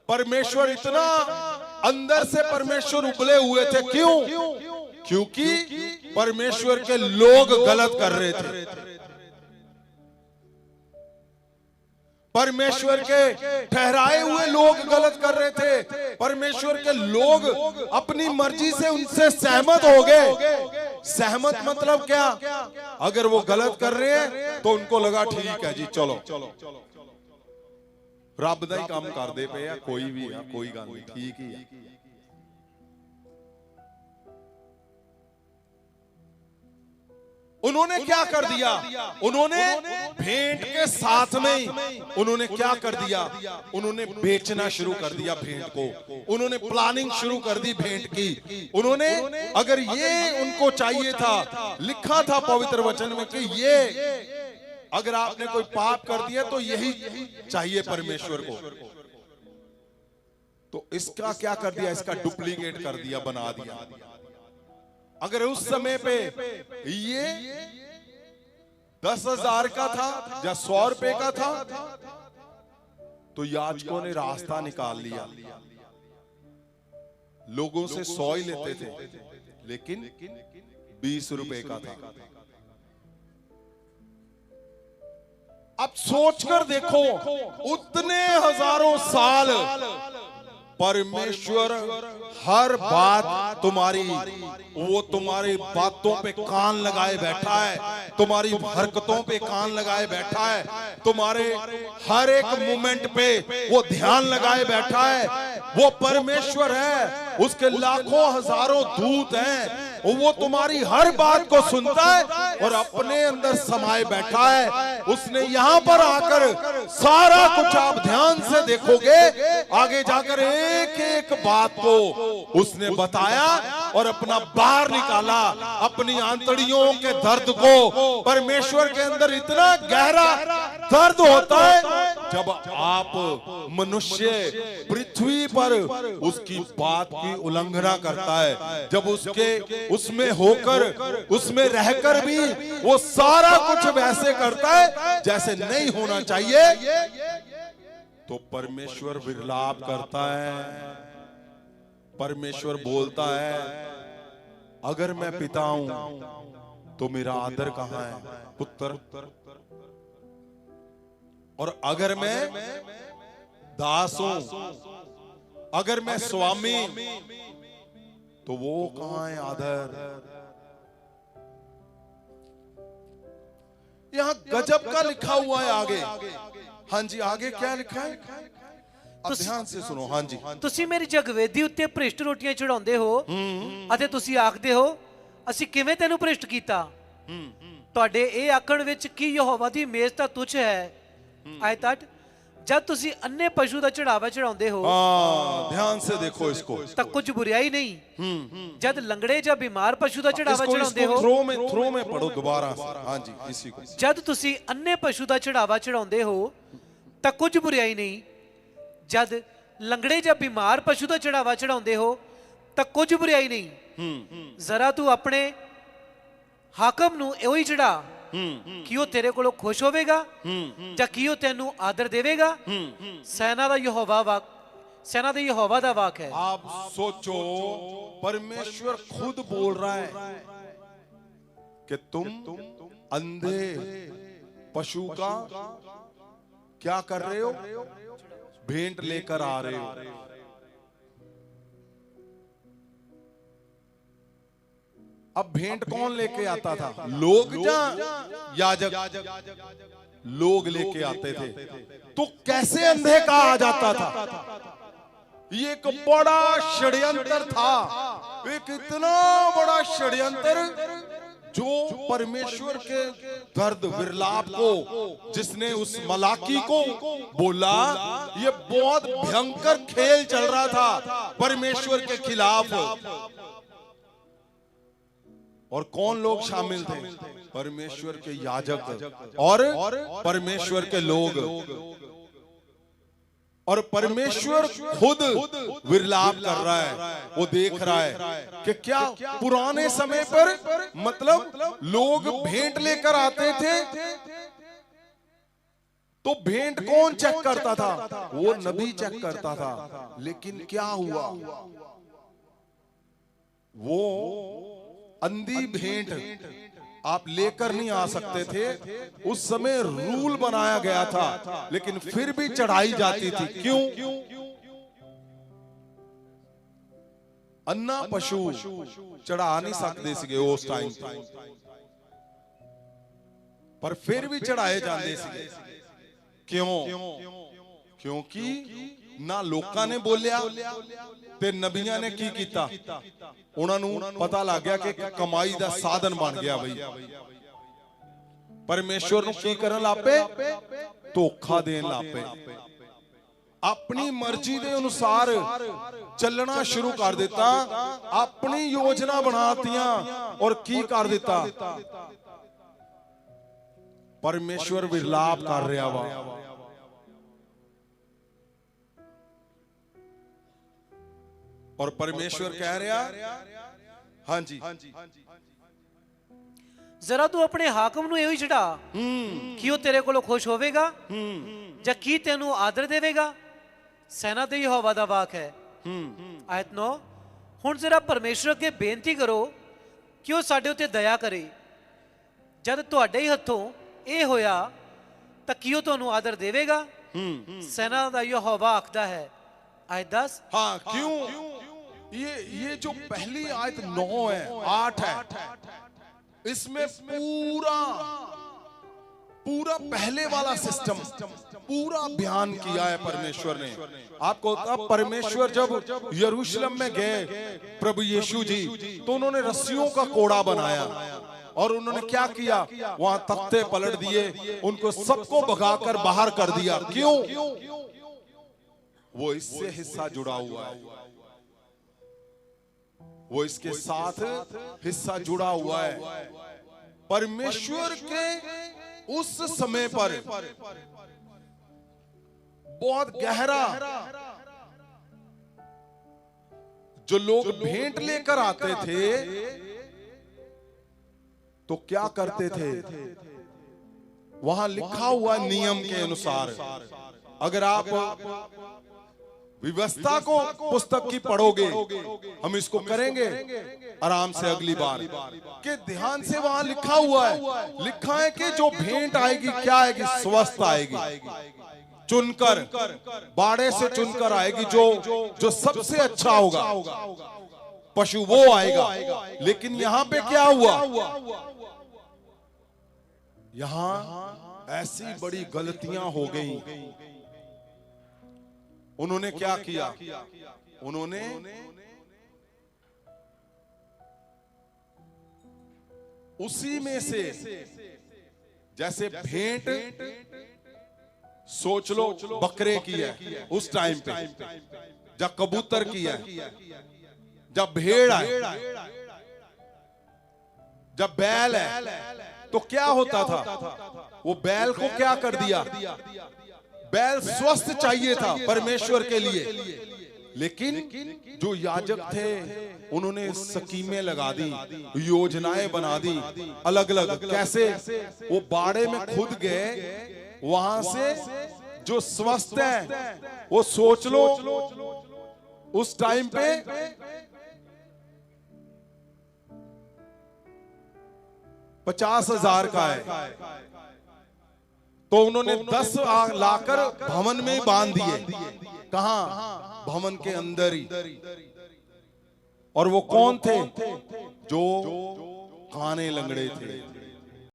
परमेश्वर इतना अंदर से परमेश्वर उबले हुए थे। क्यों? क्योंकि परमेश्वर के लोग गलत कर रहे थे। परमेश्वर के ठहराए हुए लोग गलत कर रहे थे। परमेश्वर के लोग अपनी मर्जी से उनसे सहमत हो गए। सहमत मतलब क्या? अगर वो गलत कर रहे हैं तो उनको लगा ठीक है जी, चलो रब दा ही काम कर दे पे या कोई भी है, कोई गल नहीं, ठीक ही है। उन्होंने क्या कर दिया? उन्होंने भेंट के साथ में ही उन्होंने क्या कर दिया? उन्होंने बेचना शुरू कर दिया भेंट को। उन्होंने प्लानिंग शुरू कर दी भेंट की। उन्होंने, अगर ये उनको चाहिए था, लिखा था पवित्र वचन में कि ये अगर आपने कोई पाप कर दिया तो यही चाहिए परमेश्वर को, तो इसका क्या कर दिया? इसका डुप्लीकेट कर दिया, बना दिया। अगर उस समय पे ये 10,000 का था या 100 रुपए का था तो याजकों ने रास्ता निकाल लिया। लोगों से 100 ही लेते थे, लेकिन 20 रुपए का था। अब सोचकर देखो, उतने हजारों साल परमेश्वर हर बात तुम्हारी, वो तुम्हारी बातों पे कान लगाए बैठा है, तुम्हारी हरकतों पे कान लगाए बैठा है, तुम्हारे हर एक मोमेंट पे वो ध्यान लगाए बैठा है। वो परमेश्वर है, उसके लाखों हजारों दूत हैं, वो तुम्हारी हर बात को सुनता है और अपने अंदर समाये बैठा है। उसने यहां पर आकर सारा कुछ, आप ध्यान से देखोगे आगे जाकर, एक एक बात को उसने बताया और अपना बाहर निकाला, अपनी आंतड़ियों के दर्द को। परमेश्वर के अंदर इतना गहरा दर्द होता है जब आप मनुष्य पृथ्वी पर उसकी बात की उल्लंघना करता है, जब उसमें होकर, उसमें रहकर भी वो सारा कुछ वैसे करता है जैसे नहीं होना चाहिए, तो परमेश्वर विलाप करता है। परमेश्वर बोलता है, अगर मैं पिता हूं तो मेरा आदर कहां है पुत्र, और अगर मैं दास हूं, अगर मैं स्वामी, तो वो कहां है आदर? यहां गजब का लिखा हुआ है आगे। हाँ जी, आगे क्या लिखा है? अब ध्यान से सुनो। हाँ जी, ਤੁਸੀਂ ਮੇਰੀ ਜਗਵੇਦੀ ਉੱਤੇ ਭ੍ਰਿਸ਼ਟ ਰੋਟੀਆਂ ਚੜਾਉਂਦੇ ਹੋ ਅਤੇ ਤੁਸੀਂ ਆਖਦੇ ਹੋ ਅਸੀਂ ਕਿਵੇਂ ਤੈਨੂੰ ਭ੍ਰਿਸ਼ਟ ਕੀਤਾ। ਤੁਹਾਡੇ ਇਹ ਆਖਣ ਵਿੱਚ ਕੀ ਯਹੋਵਾ ਦੀ ਮੇਜ਼ ਤਾਂ ਤੁੱਛ ਹੈ। ਆਇਤ 8, जब तुसी अन्य पशु का चढ़ावा चढ़ाते हो, ध्यान से देखो इसको, तो कुछ बुराई नहीं। जब लंगड़े या बीमार पशु का चढ़ावा चढ़ाते हो, थ्रो में पढ़ो दोबारा। हाँ जी, इसी को। जब तुसी अन्य पशु का चढ़ावा चढ़ाते हो तो कुछ बुराई नहीं। जब लंगड़े या बीमार पशु का चढ़ावा चढ़ाते हो तो कुछ बुराई नहीं। जरा तू अपने हाकम नूं इहो ही चढ़ा कि वो तेरे को खुश होवेगा या कि वो तेनू आदर देवेगा। सेना दा यहोवा वाक, सेना दा यहोवा दा वाक है। आप सोचो, परमेश्वर खुद बोल रहा है कि तुम अंधे पशु का क्या कर रहे हो? भेंट लेकर आ रहे हो। अब भेंट कौन लेके आता था? लोग या याजक? लोग लेके आते थे। तो कैसे अंधे का आ जाता था? ये एक बड़ा षड्यंत्र था, एक इतना बड़ा षड्यंत्र जो परमेश्वर के दर्द विलाप को, जिसने उस मलाकी को बोला, ये बहुत भयंकर खेल चल रहा था परमेश्वर के खिलाफ। और कौन लोग शामिल थे? परमेश्वर के याजक और परमेश्वर के लोग। और परमेश्वर खुद विलाप कर रहा है, वो देख रहा है कि क्या पुराने समय पर, मतलब लोग भेंट लेकर आते थे तो भेंट कौन चेक करता था? वो नबी चेक करता था। लेकिन क्या हुआ, वो अंधी भेंट आप लेकर नहीं आ सकते थे। उस समय रूल बनाया गया था, लेकिन फिर भी चढ़ाई जाती थी। क्यों? अन्ना पशु चढ़ा नहीं सकते सी उस टाइम पर फिर भी चढ़ाए जाते सी। क्यों? क्योंकि ना लोकां ने बोलिया ते नबियां ने की कीता, उन्होंने पता लग गया कि कमाई का साधन बन गया। भाई परमेश्वर की करन लापे, धोखा देन लापे, अपनी मर्जी के अनुसार चलना शुरू कर देता, अपनी योजना बनातियां और की कर देता। परमेश्वर विलाप कर रहा वा। और परमेश्वर कह रहा, हाँ जी, जरा तू अपने हाकम ਨੂੰ ਇਹੋ ਹੀ ਚੜਾ ਕਿ ਉਹ ਤੇਰੇ ਕੋਲੋਂ ਖੁਸ਼ ਹੋਵੇਗਾ ਜਾਂ ਕੀ ਤੈਨੂੰ ਆਦਰ ਦੇਵੇਗਾ। ਸੈਨਾ ਦੇ ਯਹੋਵਾ ਦਾ ਵਾਕ ਹੈ। ਆਇਤ 9, ਹੁਣ ਜ਼ਰਾ ਪਰਮੇਸ਼ਰ ਅੱਗੇ ਬੇਨਤੀ ਕਰੋ ਕਿ ਉਹ ਸਾਡੇ ਉੱਤੇ ਦਇਆ ਕਰੇ। ਜਦ ਤੁਹਾਡੇ ਹੀ ਹੱਥੋਂ ਇਹ ਹੋਇਆ ਤਾਂ ਕੀ ਉਹ ਤੁਹਾਨੂੰ ਆਦਰ ਦੇਵੇਗਾ। ਸੈਨਾ ਦਾ ਯਹੋਵਾ ਆਖਦਾ ਹੈ। आयत 10। हाँ, क्यों? ये जो पहली आयत 9 है, 8 है, इसमें पूरा पहले वाला सिस्टम पूरा बयान किया है परमेश्वर ने। आपको तब परमेश्वर जब यरूशलेम में गए प्रभु यीशु जी, तो उन्होंने रस्सियों का कोड़ा बनाया और उन्होंने क्या किया, वहां तख्ते पलट दिए, उनको सबको भगाकर बाहर कर दिया। क्यों? वो इससे हिस्सा जुड़ा हुआ है, वो इसके साथ हिस्सा जुड़ा हुआ है। परमेश्वर के उस समय पर बहुत गहरा, जो लोग भेंट लेकर आते थे तो क्या करते थे, वहां लिखा हुआ नियम के अनुसार, अगर आप व्यवस्था को पुस्तक की पढ़ोगे, हम इसको करेंगे आराम से अगली बार, कि ध्यान से वहां लिखा हुआ है, लिखा है कि जो भेंट आएगी क्या आएगी, स्वस्थ आएगी, चुनकर, बाड़े से चुनकर आएगी, जो सबसे अच्छा होगा पशु वो आएगा। लेकिन यहां पे क्या हुआ, यहां ऐसी बड़ी गलतियां हो गई। उन्होंने क्या किया, उन्होंने उसी में से, जैसे भेंट सोच लो बकरे की है उस टाइम पे, जब कबूतर की है, जब भेड़ है, जब बैल है, तो क्या होता था, वो बैल को क्या कर दिया, बैल स्वस्थ चाहिए था परमेश्वर के लिए, लेकिन जो याजक थे उन्होंने स्कीमें लगा दी, योजनाएं बना दी अलग अलग। कैसे? वो बाड़े में खुद गए, वहां से जो स्वस्थ है, वो सोच लो उस टाइम पे 50,000 का है, तो उन्होंने 10 लाकर भवन में बांध दिए। कहां? भवन के अंदर ही। और वो कौन थे? जो काने लंगड़े थे।